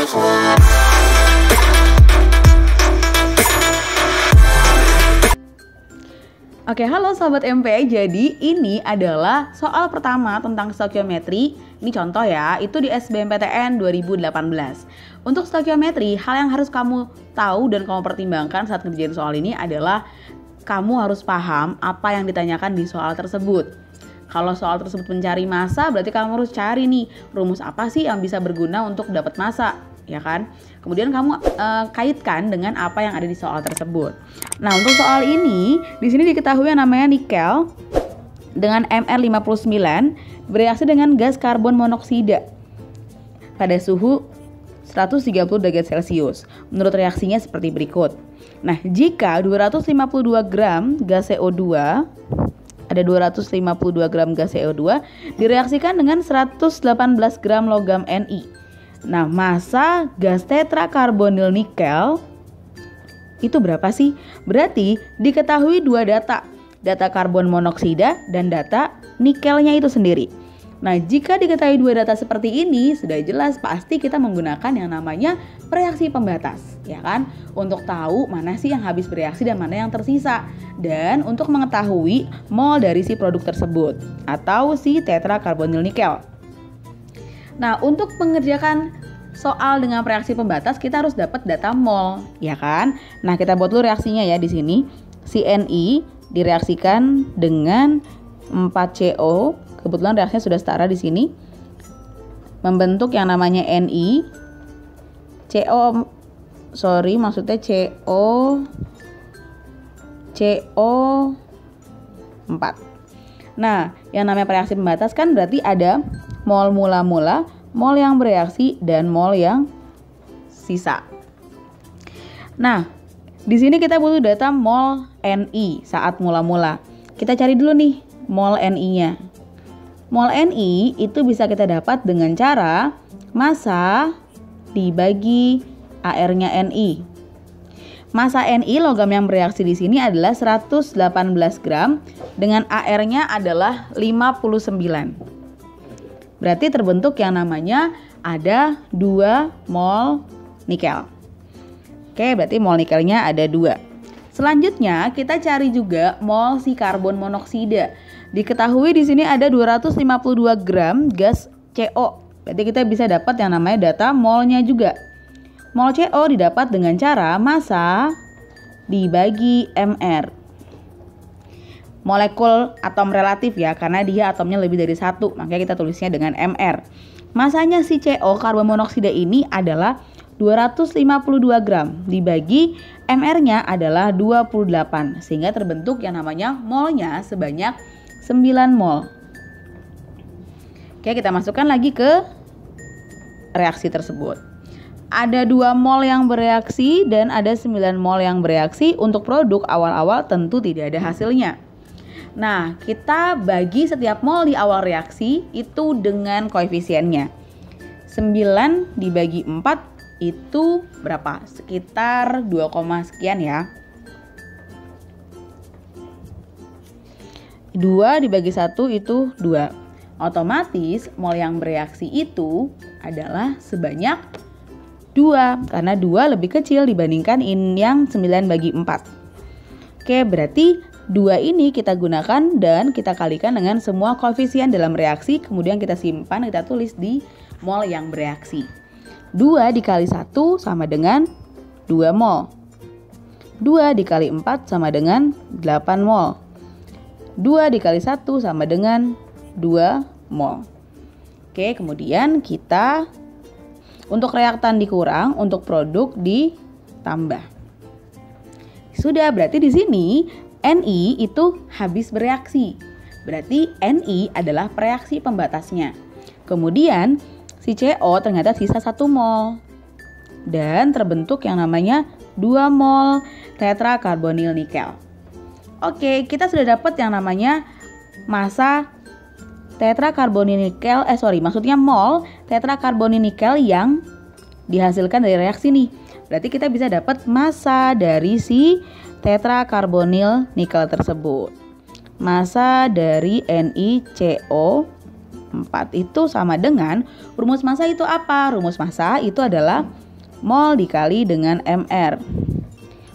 Oke, halo Sobat MP. Jadi ini adalah soal pertama tentang stokiometri. Ini contoh ya, itu di SBMPTN 2018. Untuk stokiometri, hal yang harus kamu tahu dan kamu pertimbangkan saat ngerjain soal ini adalah kamu harus paham apa yang ditanyakan di soal tersebut. Kalau soal tersebut mencari massa, berarti kamu harus cari nih rumus apa sih yang bisa berguna untuk dapat massa, ya kan? Kemudian kamu kaitkan dengan apa yang ada di soal tersebut. Nah, untuk soal ini, di sini diketahui yang namanya nikel dengan Mr59 bereaksi dengan gas karbon monoksida pada suhu 130 derajat Celcius. Menurut reaksinya seperti berikut. Nah, jika 252 gram gas CO2 ada 252 gram gas CO2 direaksikan dengan 118 gram logam Ni. Nah, massa gas tetrakarbonil nikel itu berapa sih? Berarti diketahui dua data karbon monoksida dan data nikelnya itu sendiri. Nah, jika diketahui dua data seperti ini, sudah jelas pasti kita menggunakan yang namanya reaksi pembatas, ya kan? Untuk tahu mana sih yang habis bereaksi dan mana yang tersisa. Dan untuk mengetahui mol dari si produk tersebut atau si tetrakarbonil nikel. Nah, untuk mengerjakan soal dengan reaksi pembatas kita harus dapat data mol, ya kan? Nah, kita buat dulu reaksinya ya di sini. Si Ni direaksikan dengan 4CO. Kebetulan reaksinya sudah setara di sini. Membentuk yang namanya Ni. Maksudnya CO4. Nah, yang namanya reaksi pembatas kan berarti ada mol mula-mula, mol yang bereaksi, dan mol yang sisa. Nah, di sini kita butuh data mol Ni saat mula-mula. Kita cari dulu nih mol Ni-nya. Mol Ni itu bisa kita dapat dengan cara massa dibagi AR-nya Ni. Massa Ni logam yang bereaksi di sini adalah 118 gram dengan AR-nya adalah 59. Berarti terbentuk yang namanya ada 2 mol nikel. Oke, berarti mol nikelnya ada 2. Selanjutnya kita cari juga mol si karbon monoksida. Diketahui di sini ada 252 gram gas CO. Berarti kita bisa dapat yang namanya data molnya juga. Mol CO didapat dengan cara massa dibagi Mr. Molekul atom relatif ya, karena dia atomnya lebih dari 1, makanya kita tulisnya dengan Mr. Masanya si CO karbon monoksida ini adalah 252 gram dibagi Mr-nya adalah 28, sehingga terbentuk yang namanya molnya sebanyak 9 mol. Oke, kita masukkan lagi ke reaksi tersebut. Ada 2 mol yang bereaksi dan ada 9 mol yang bereaksi. Untuk produk awal-awal tentu tidak ada hasilnya. Nah, kita bagi setiap mol di awal reaksi itu dengan koefisiennya. 9 dibagi 4 itu berapa? Sekitar 2, sekian ya. 2 dibagi 1 itu 2. Otomatis mol yang bereaksi itu adalah sebanyak 2, karena 2 lebih kecil dibandingkan yang 9 bagi 4. Oke, berarti 2 ini kita gunakan dan kita kalikan dengan semua koefisien dalam reaksi, kemudian kita simpan, kita tulis di mol yang bereaksi. 2 dikali 1 sama dengan 2 mol. 2 dikali 4 sama dengan 8 mol. 2 dikali 1 sama dengan 2 mol. Oke, kemudian kita untuk reaktan dikurang, untuk produk ditambah. Sudah, berarti di sini Ni itu habis bereaksi. Berarti Ni adalah reaksi pembatasnya. Kemudian si CO ternyata sisa 1 mol. Dan terbentuk yang namanya 2 mol tetrakarbonil nikel. Oke, kita sudah dapat yang namanya massa tetrakarbonil nikel, maksudnya mol tetrakarbonil nikel yang dihasilkan dari reaksi nih. Berarti kita bisa dapat massa dari si tetrakarbonil nikel tersebut. Massa dari NiCO 4 itu sama dengan rumus massa itu apa? Rumus massa itu adalah mol dikali dengan mR.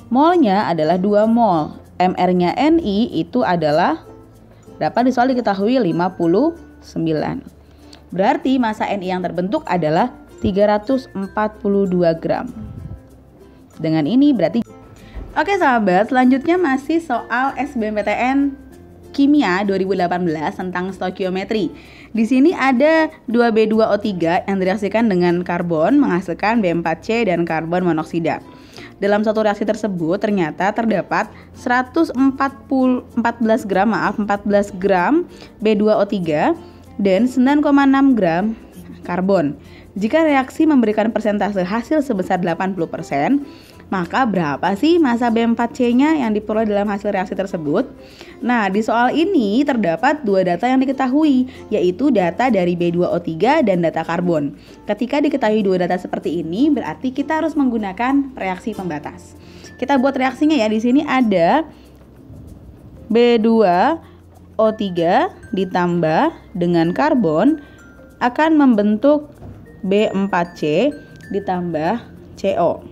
Molnya adalah 2 mol. MR-nya Ni itu adalah dapat soal diketahui 59. Berarti massa Ni yang terbentuk adalah 342 gram. Dengan ini berarti oke sahabat, selanjutnya masih soal SBMPTN Kimia 2018 tentang stoikiometri. Di sini ada 2B2O3 yang direaksikan dengan karbon menghasilkan B4C dan karbon monoksida. Dalam satu reaksi tersebut ternyata terdapat 14 gram B2O3 dan 9,6 gram karbon. Jika reaksi memberikan persentase hasil sebesar 80%, maka berapa sih massa B4C-nya yang diperoleh dalam hasil reaksi tersebut? Nah, di soal ini terdapat dua data yang diketahui, yaitu data dari B2O3 dan data karbon. Ketika diketahui dua data seperti ini, berarti kita harus menggunakan reaksi pembatas. Kita buat reaksinya ya. Di sini ada B2O3 ditambah dengan karbon akan membentuk B4C ditambah CO.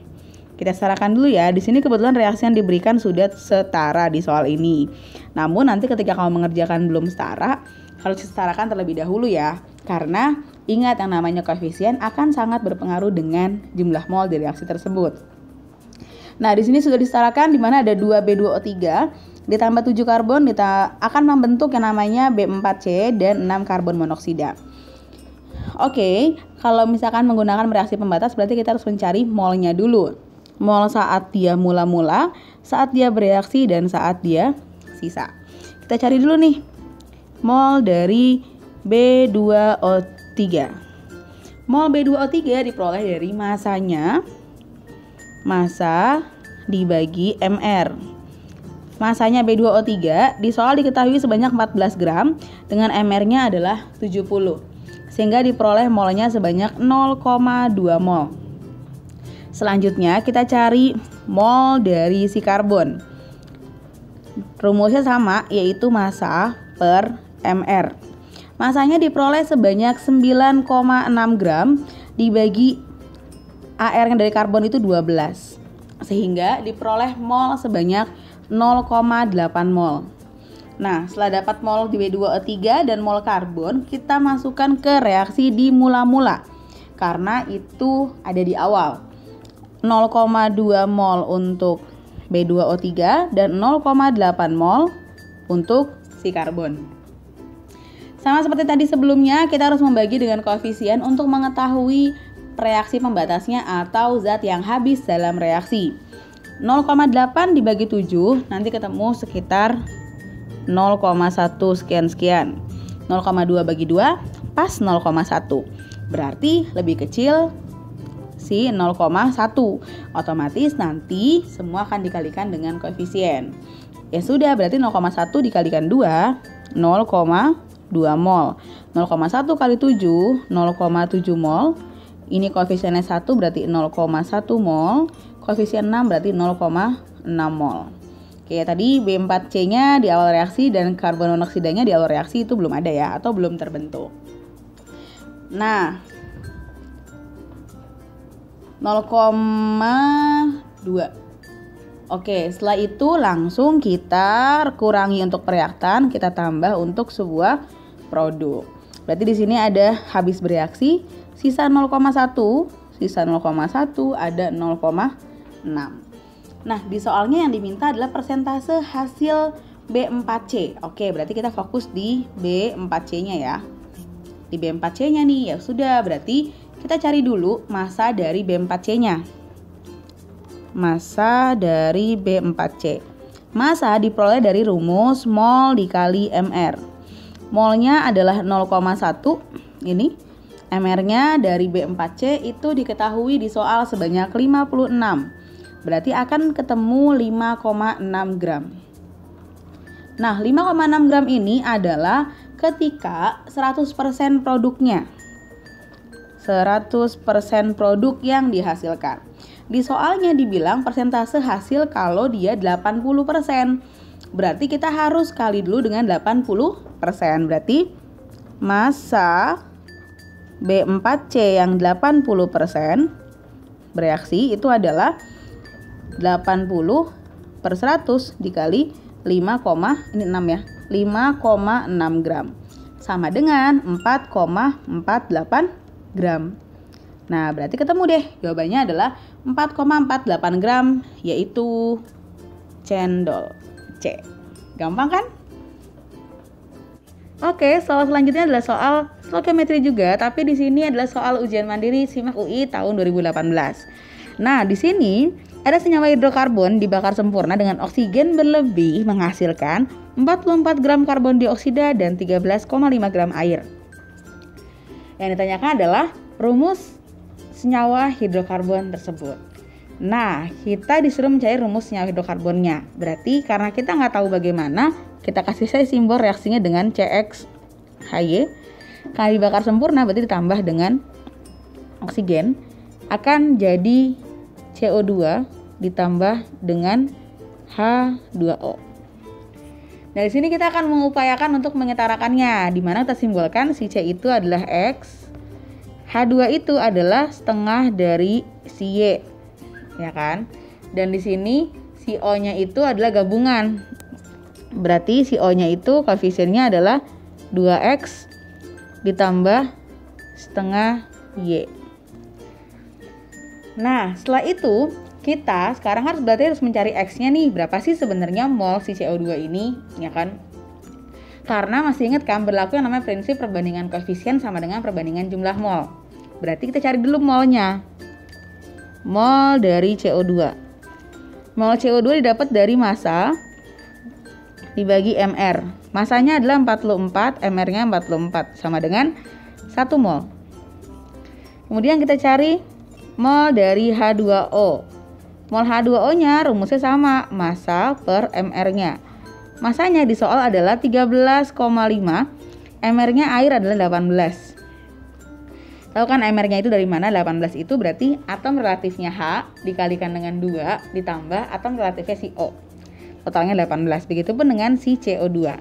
Kita setarakan dulu ya. Di sini kebetulan reaksi yang diberikan sudah setara di soal ini. Namun nanti ketika kamu mengerjakan belum setara, harus disetarakan terlebih dahulu ya. Karena ingat yang namanya koefisien akan sangat berpengaruh dengan jumlah mol di reaksi tersebut. Nah, di sini sudah disetarakan di mana ada 2B2O3 ditambah 7 karbon akan membentuk yang namanya B4C dan 6 karbon monoksida. Oke, kalau misalkan menggunakan reaksi pembatas berarti kita harus mencari molnya dulu. Mol saat dia mula-mula, saat dia bereaksi, dan saat dia sisa. Kita cari dulu nih mol dari B2O3. Mol B2O3 diperoleh dari massanya, massa dibagi mR. Massanya B2O3 di soal diketahui sebanyak 14 gram dengan mR-nya adalah 70. Sehingga diperoleh molnya sebanyak 0,2 mol. Selanjutnya kita cari mol dari si karbon. Rumusnya sama, yaitu massa per mR. Massanya diperoleh sebanyak 9,6 gram dibagi AR yang dari karbon itu 12. Sehingga diperoleh mol sebanyak 0,8 mol. Nah, setelah dapat mol di B2O3 dan mol karbon, kita masukkan ke reaksi di mula-mula. Karena itu ada di awal. 0,2 mol untuk B2O3 dan 0,8 mol untuk si karbon. Sama seperti tadi sebelumnya, kita harus membagi dengan koefisien untuk mengetahui reaksi pembatasnya atau zat yang habis dalam reaksi. 0,8 dibagi 7 nanti ketemu sekitar 0,1 sekian-sekian. 0,2 bagi 2 pas 0,1. Berarti lebih kecil si 0,1. Otomatis nanti semua akan dikalikan dengan koefisien. Ya sudah, berarti 0,1 dikalikan 2, 0,2 mol. 0,1 kali 7, 0,7 mol. Ini koefisiennya 1 berarti 0,1 mol. Koefisien 6 berarti 0,6 mol. Oke, tadi B4C-nya di awal reaksi dan karbon monoksidanya di awal reaksi itu belum ada ya, atau belum terbentuk. Nah, 0,2. Oke, setelah itu langsung kita kurangi untuk reaktan, kita tambah untuk sebuah produk. Berarti di sini ada habis bereaksi, sisa 0,1, ada 0,6. Nah, di soalnya yang diminta adalah persentase hasil B4C. Oke, berarti kita fokus di B4C-nya ya. Di B4C-nya nih, ya sudah, berarti kita cari dulu massa dari B4C-nya. Massa dari B4C. Massa diperoleh dari rumus mol dikali mR. Molnya adalah 0,1. Ini mR-nya dari B4C itu diketahui di soal sebanyak 56. Berarti akan ketemu 5,6 gram. Nah, 5,6 gram ini adalah ketika 100% produknya. 100% produk yang dihasilkan. Di soalnya dibilang persentase hasil kalau dia 80%. Berarti kita harus kali dulu dengan 80%. Berarti massa B4C yang 80% bereaksi itu adalah 80/100 dikali 5,6 gram sama dengan 4,48 gram. Nah, berarti ketemu deh. Jawabannya adalah 4,48 gram, yaitu cendol C. Gampang kan? Oke, soal selanjutnya adalah soal stoikiometri juga, tapi di sini adalah soal ujian mandiri SIMAK UI tahun 2018. Nah, di sini ada senyawa hidrokarbon dibakar sempurna dengan oksigen berlebih menghasilkan 44 gram karbon dioksida dan 13,5 gram air. Yang ditanyakan adalah rumus senyawa hidrokarbon tersebut. Nah, kita disuruh mencari rumus senyawa hidrokarbonnya. Berarti karena kita nggak tahu bagaimana, kita kasih saja simbol reaksinya dengan CXHY. Karena dibakar sempurna berarti ditambah dengan oksigen akan jadi CO2 ditambah dengan H2O. Dari sini kita akan mengupayakan untuk mengutarakannya, di mana kita simbolkan si C itu adalah X, H2 itu adalah setengah dari si Y, ya kan? Dan di sini si O-nya itu adalah gabungan. Berarti si O-nya itu koefisiennya adalah 2X ditambah setengah Y. Nah, setelah itu kita sekarang harus mencari X-nya nih. Berapa sih sebenarnya mol si CO2 ini, ya kan? Karena masih ingat kan berlaku yang namanya prinsip perbandingan koefisien sama dengan perbandingan jumlah mol. Berarti kita cari dulu molnya. Mol dari CO2. Mol CO2 didapat dari massa dibagi MR. Massanya adalah 44, MR-nya 44 sama dengan 1 mol. Kemudian kita cari mol dari H2O. Mol H2O-nya rumusnya sama, massa per MR-nya. Masanya di soal adalah 13,5, MR-nya air adalah 18. Tahu kan MR-nya itu dari mana? 18 itu berarti atom relatifnya H dikalikan dengan 2 ditambah atom relatifnya si O. Totalnya 18. Begitupun dengan si CO2.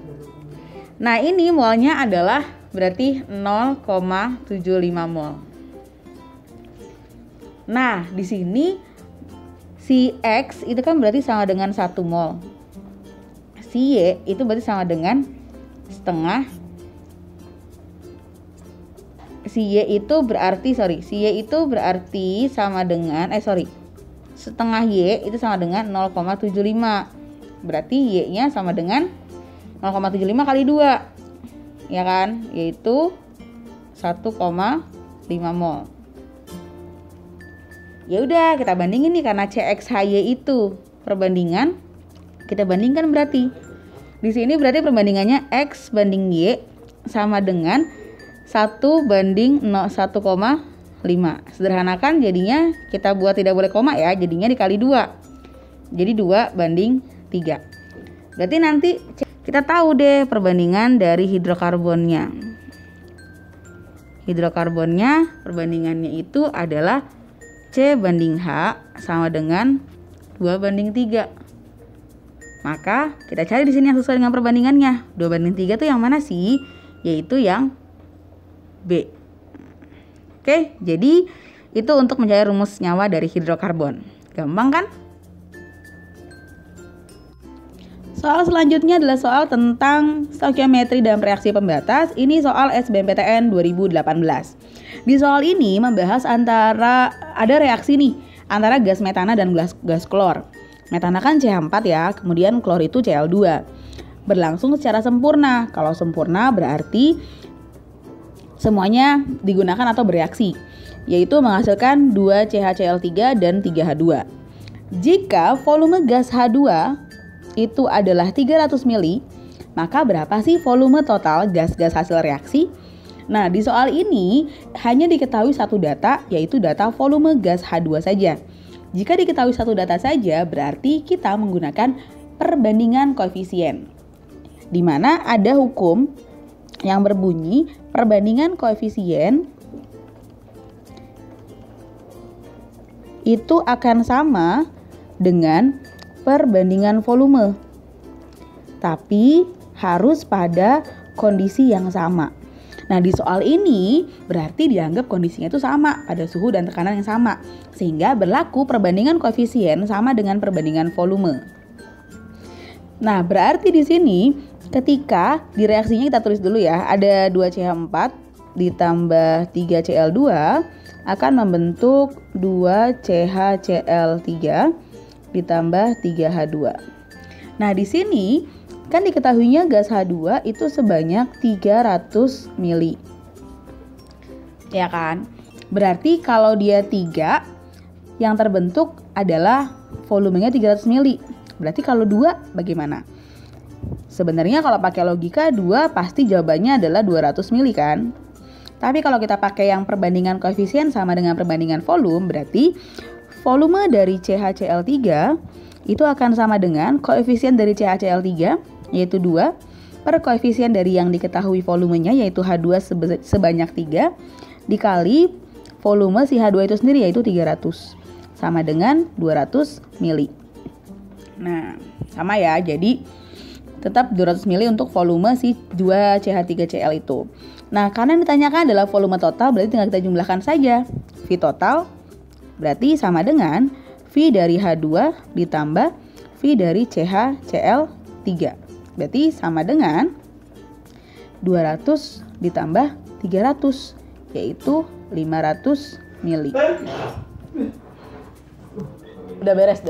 Nah, ini molnya adalah berarti 0,75 mol. Nah, di sini si X itu kan berarti sama dengan 1 mol. Si Y itu berarti sama dengan setengah. Si Y itu berarti sama dengan setengah Y itu sama dengan 0,75. Berarti Y-nya sama dengan 0,75 kali 2. Ya kan? Yaitu 1,5 mol. Ya udah, kita bandingin nih karena CXHY itu perbandingan, kita bandingkan berarti. Di sini berarti perbandingannya X banding Y sama dengan 1:1,5. Sederhanakan jadinya kita buat tidak boleh koma ya, jadinya dikali 2. Jadi 2:3. Berarti nanti kita tahu deh perbandingan dari hidrokarbonnya. Hidrokarbonnya perbandingannya itu adalah C banding H sama dengan 2:3. Maka kita cari di sini yang sesuai dengan perbandingannya. 2:3 itu yang mana sih? Yaitu yang B. Oke, jadi itu untuk mencari rumus senyawa dari hidrokarbon. Gampang kan? Soal selanjutnya adalah soal tentang stoikiometri dalam reaksi pembatas. Ini soal SBMPTN 2018. Di soal ini membahas ada reaksi nih antara gas metana dan gas klor. Metana kan CH4 ya, kemudian klor itu Cl2. Berlangsung secara sempurna. Kalau sempurna berarti semuanya digunakan atau bereaksi, yaitu menghasilkan 2 CHCl3 dan 3 H2. Jika volume gas H2 itu adalah 300 mili, maka berapa sih volume total gas-gas hasil reaksi? Nah, di soal ini hanya diketahui satu data, yaitu data volume gas H2 saja. Jika diketahui satu data saja, berarti kita menggunakan perbandingan koefisien, di mana ada hukum yang berbunyi perbandingan koefisien itu akan sama dengan perbandingan volume, tapi harus pada kondisi yang sama. Nah, di soal ini berarti dianggap kondisinya itu sama, ada suhu dan tekanan yang sama, sehingga berlaku perbandingan koefisien sama dengan perbandingan volume. Nah, berarti di sini ketika di reaksinya kita tulis dulu ya, ada 2CH4 ditambah 3Cl2 akan membentuk 2CHCl3 ditambah 3H2. Nah, di sini kan diketahuinya gas H2 itu sebanyak 300 mili. Ya kan? Berarti kalau dia 3, yang terbentuk adalah volumenya 300 mili. Berarti kalau 2 bagaimana? Sebenarnya kalau pakai logika 2 pasti jawabannya adalah 200 mili kan? Tapi kalau kita pakai yang perbandingan koefisien sama dengan perbandingan volume, berarti volume dari CHCl3 itu akan sama dengan koefisien dari CHCl3 yaitu 2 per koefisien dari yang diketahui volumenya yaitu H2 sebanyak 3 dikali volume si H2 itu sendiri yaitu 300 sama dengan 200 mili. Nah, sama ya. Jadi tetap 200 mili untuk volume si 2CH3Cl itu. Nah, karena yang ditanyakan adalah volume total, berarti tinggal kita jumlahkan saja. V total berarti sama dengan V dari H2 ditambah V dari CHCl3. Berarti sama dengan 200 ditambah 300, yaitu 500 mili. Udah beres.